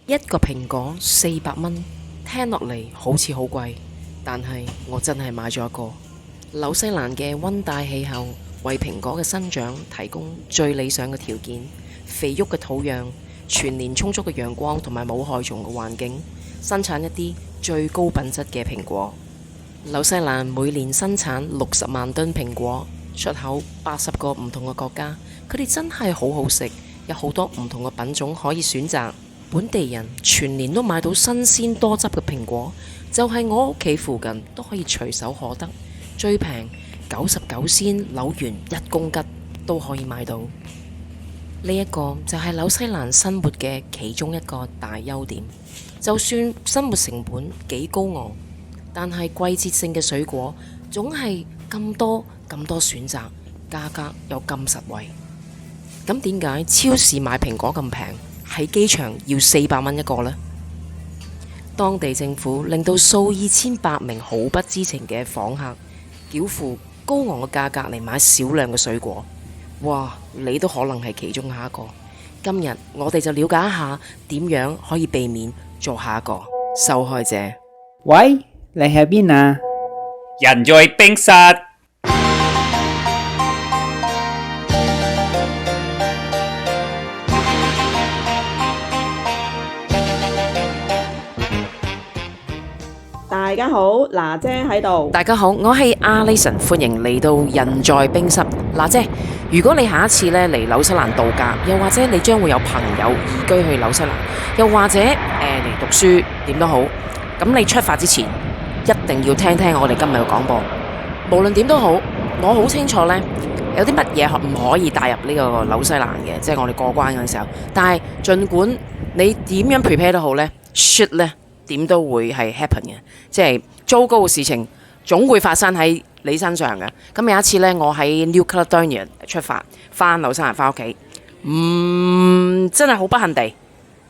一個蘋果400蚊，聽落嚟好似好貴，但係我真係買咗一個。紐西蘭嘅溫帶氣候為蘋果嘅生長提供最理想嘅條件，肥沃嘅土壤、全年充足嘅陽光同埋冇害蟲嘅環境，生產一啲最高品質嘅蘋果。紐西蘭每年生產60萬噸蘋果，出口80個唔同嘅國家，佢哋真係好好食，有好多唔同嘅品種可以選擇。本地人全年都買到新鮮多汁嘅蘋果，就係我屋企附近都可以隨手可得，最平99仙紐元1公斤都可以買到。呢一個就係紐西蘭生活嘅其中一個大優點。就算生活成本幾高昂，但係季節性嘅水果總係咁多選擇，價格又咁實惠。咁點解超市買蘋果咁平，喺機場要400蚊一個呢？當地政府令到數以千百名毫不知情嘅訪客繳付高昂嘅價格嚟買少量嘅水果。哇！你都可能係其中下一個。今日我哋就了解一下點樣可以避免做下一個受害者。喂，你喺邊啊？人在冰室。大家好，娜姐喺度。大家好，我係阿 Layson，歡迎嚟到人在冰室。娜姐，如果你下一次咧嚟紐西蘭度假，又或者你將會有朋友移居去紐西蘭，又或者嚟讀書，點都好，咁你出發之前一定要聽聽我哋今日嘅廣播。無論點都好，我好清楚呢，有啲乜嘢唔可以帶入呢個紐西蘭嘅，即係我哋過關嘅時候。但係盡管你點樣 prepare 都好呢 shit 呢點都會係 happen 嘅，即係糟糕嘅事情總會發生喺你身上嘅。咁有一次呢，我喺 New Caledonia 出發翻紐西蘭翻屋企，真係好不幸地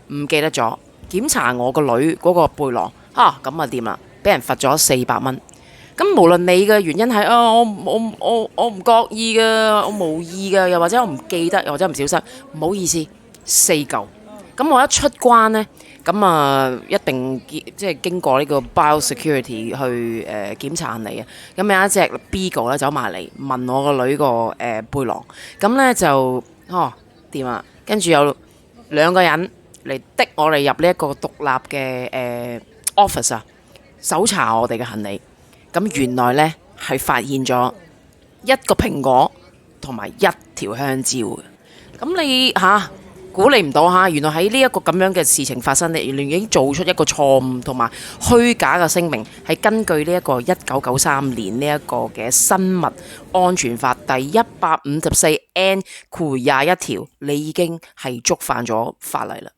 唔記得咗檢查我個女嗰個背囊，咁啊掂啦，俾人罰咗400蚊。咁無論你嘅原因係我唔覺意嘅，我無意嘅，又或者我唔記得，又或者唔小心，唔好意思，4嚿。咁我一出關呢，咁一定即係經過呢個 biosecurity 去檢查你嘅。咁有一隻 Beagle 咧走埋嚟問我個女個背囊，咁呢就掂啊，跟住有2個人嚟的我哋入呢一個獨立嘅office 啊，搜查我哋嘅行李。咁原來呢係發現咗1個蘋果同埋1條香蕉嘅。咁你估你唔到原來喺呢一個咁樣嘅事情發生，你原來已經做出一個錯誤同埋虛假嘅聲明，係根據呢一個1993年呢一個嘅生物安全法第154N-21條，你已經係觸犯咗法例啦。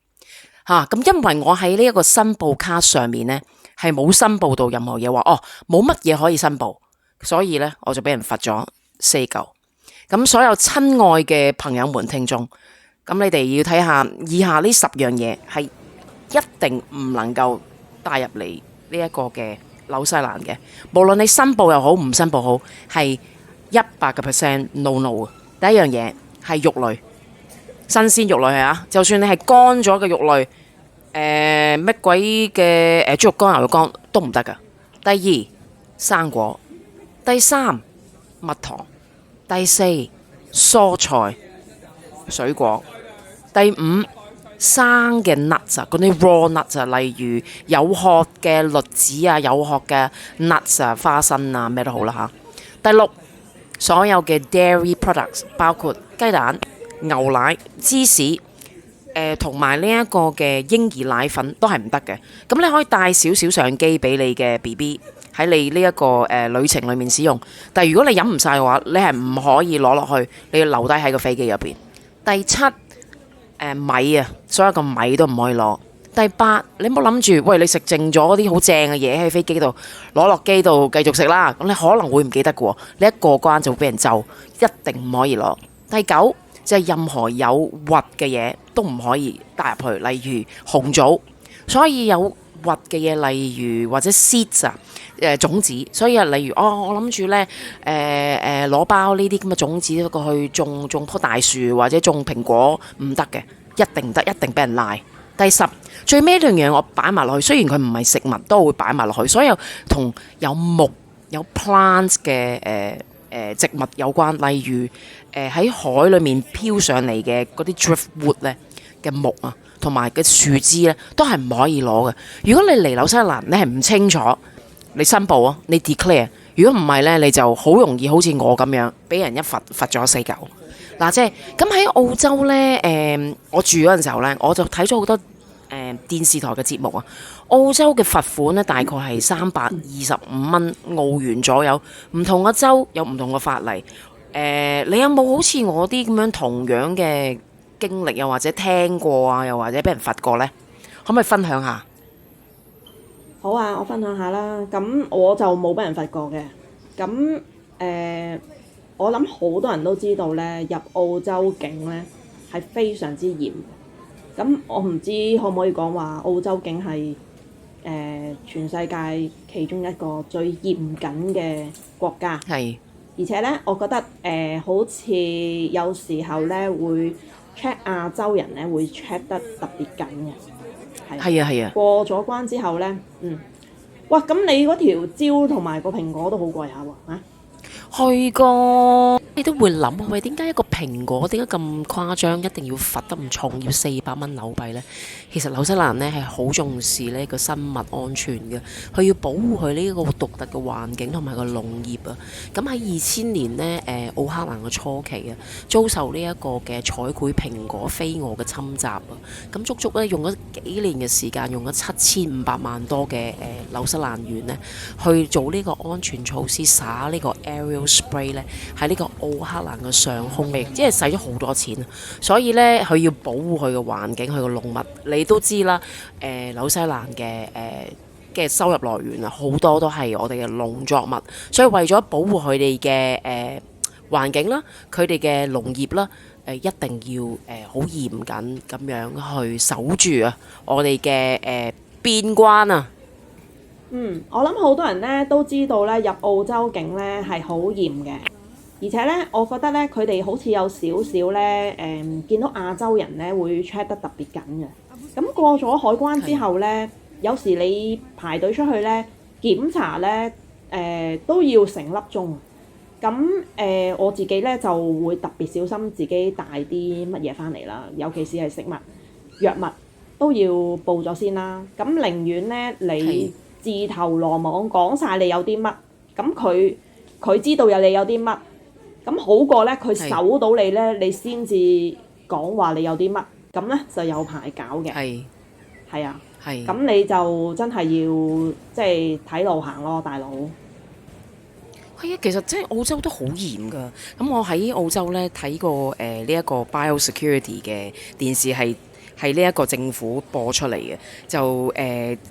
咁因為我喺呢一個申報卡上面呢，係冇申報到任何嘢，話冇乜嘢可以申報，所以呢，我就俾人罰咗4嚿。咁所有親愛嘅朋友們聽眾，咁你哋要睇下以下呢10樣嘢係一定唔能夠帶入嚟呢一個嘅紐西蘭嘅，無論你申報又好唔申報好，係100% no。第一樣嘢係肉類，新鮮肉類係就算你係乾咗嘅肉類，乜鬼嘅豬肉乾、牛肉乾都唔得噶。第2，生果。第3，蜜糖。第4，蔬菜水果。第5，生嘅 nuts 嗰啲 raw nuts 例如有殼嘅栗子啊，有殼嘅 nuts 啊，花生啊，咩都好啦第6，所有嘅 dairy products 包括雞蛋、牛奶、芝士，同埋呢一個嘅嬰兒奶粉都係唔得嘅。咁你可以帶少少相機俾你嘅 BB 喺你呢一個旅程裏面使用，但係如果你飲唔晒嘅話，你係唔可以攞落去，你要留低喺個飛機入邊。第7，米啊，所有個米都唔可以攞。第8，你唔好諗住，喂，你食剩咗啲好正嘅嘢喺飛機度，攞落機度繼續食啦。咁你可能會唔記得嘅喎，你一過關就會俾人咒，一定唔可以攞。第9，就係任何有核嘅嘢都唔可以帶入去，例如紅棗，所以有核嘅嘢，例如或者 seeds 種子，所以例如我諗住呢攞包呢啲咁嘅種子過去種棵大樹或者種蘋果，唔得嘅，一定唔得，一定俾人賴。第10，最尾一樣嘢我擺埋落去，雖然佢唔係食物，都會擺埋落去。所有同有木有 plants 嘅植物有關，例如喺海裏面飄上嚟嘅嗰啲 driftwood 咧嘅木啊，同埋嘅樹枝咧，都係唔可以攞嘅。如果你嚟紐西蘭，你係唔清楚，你申報啊，你 declare。如果唔係咧，你就好容易好似我咁樣，俾人一罰咗4嚿。嗱，即係咁喺澳洲咧，我住嗰陣時候咧，我就睇咗好多電視台嘅節目啊。澳洲嘅罰款咧，大概係325蚊澳元左右。唔同嘅州有唔同嘅法例。你有冇好似我啲咁樣同樣嘅經歷，又或者聽過啊，又或者俾人罰過呢？可唔可以分享下？好啊，我分享下啦。咁我就冇俾人罰過嘅。咁我諗好多人都知道咧，入澳洲境咧係非常之嚴。咁我唔知可唔可以講話澳洲境係全世界其中一個最嚴謹嘅國家。係。而且咧，我覺得好似有時候咧會 check 亞洲人咧會 check 得特別緊嘅。係啊。過咗關之後咧，哇！咁你嗰條蕉同埋個蘋果都好貴下喎，去過，你都會諗，喂，點解一個蘋果點解咁誇張，一定要罰得咁重，要400蚊紐幣呢？其實紐西蘭呢係好重視呢個生物安全嘅，佢要保護佢呢個獨特嘅環境同埋個農業啊。咁喺2000年呢，奧克蘭嘅初期啊，遭受呢一個嘅採賄蘋果飛蛾嘅侵襲啊。咁足足咧用咗幾年嘅時間，用咗7500萬多嘅紐西蘭元呢去做呢個安全措施，灑呢個 Aerial Spray 咧喺呢個奧克蘭嘅上空嘅，即係使咗好多錢啊！所以呢，佢要保護佢嘅環境，佢嘅農物，你都知啦。紐西蘭嘅收入來源啊，好多都係我哋嘅農作物，所以為咗保護佢哋嘅環境啦，佢哋嘅農業啦，一定要好嚴謹咁樣去守住啊我哋嘅邊關啊！我諗好多人咧都知道咧入澳洲境咧係好嚴嘅，而且咧我覺得咧佢哋好似有少少咧見到亞洲人咧會 check 得特別緊嘅。咁過咗海關之後咧，有時你排隊出去咧檢查咧都要成粒鐘。咁我自己咧就會特別小心自己帶啲乜嘢翻嚟啦，尤其是係食物、藥物都要報咗先啦。咁寧願咧你自投羅網講晒你有啲乜，咁佢知道你有啲乜，咁好過咧佢搜到你咧，你先至講話你有啲乜，咁咧就有排搞嘅。係啊，咁你就真係要即係睇路行咯，大佬。係啊，其實即係澳洲都好嚴噶。咁我喺澳洲咧睇過呢一個 biosecurity 嘅電視係呢一個政府播出嚟嘅，就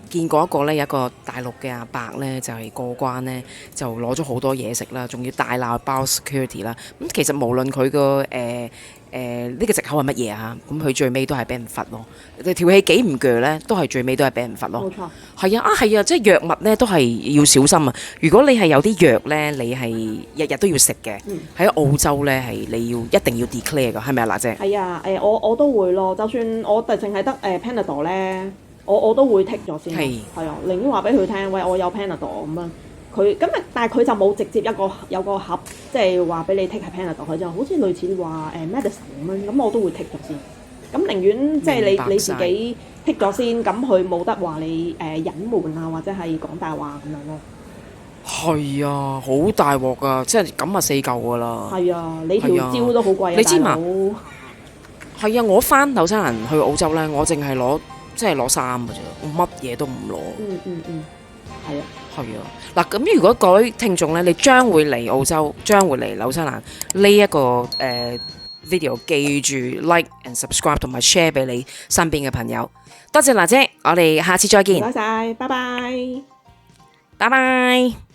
見過一個咧有一個大陸嘅阿伯咧就係過關咧就攞咗好多嘢食啦，仲要大鬧 biosecurity 啦。咁其實無論佢個呢個藉口係乜嘢啊？咁佢最尾都係俾人罰咯。條氣幾唔鋸咧，都係最尾都係俾人罰咯。冇錯。係啊，即係藥物咧都係要小心啊！如果你係有啲藥咧，你係日日都要食嘅，喺澳洲咧係你要一定要 declare 㗎，係咪啊，娜姐？係啊，我都會咯。就算我淨係得Panadol 咧，我都會剔咗先。係啊，寧願話俾佢聽，喂，我有 Panadol 咁樣。但係佢就冇直接有個盒，即係話俾你剔係 Panadol，佢就好似類似話medicine 咁樣，咁我都會剔咗先。咁寧願即係你自己剔咗先，咁佢冇得話你隱瞞啊，或者係講大話咁樣咯。係啊，好大鑊噶，即係咁啊4嚿噶啦。係啊，你條蕉都好貴啊，你知嘛？係啊，我翻紐西蘭去澳洲咧，我淨係攞衫嘅啫，我乜嘢都唔攞。係啊。係啊，嗱咁如果各位聽眾咧，你將會嚟澳洲，將會嚟紐西蘭呢一個video， 記住 like and subscribe 同埋 share 俾你身邊嘅朋友。多謝娜姐，我哋下次再見。唔該晒，拜拜。拜拜。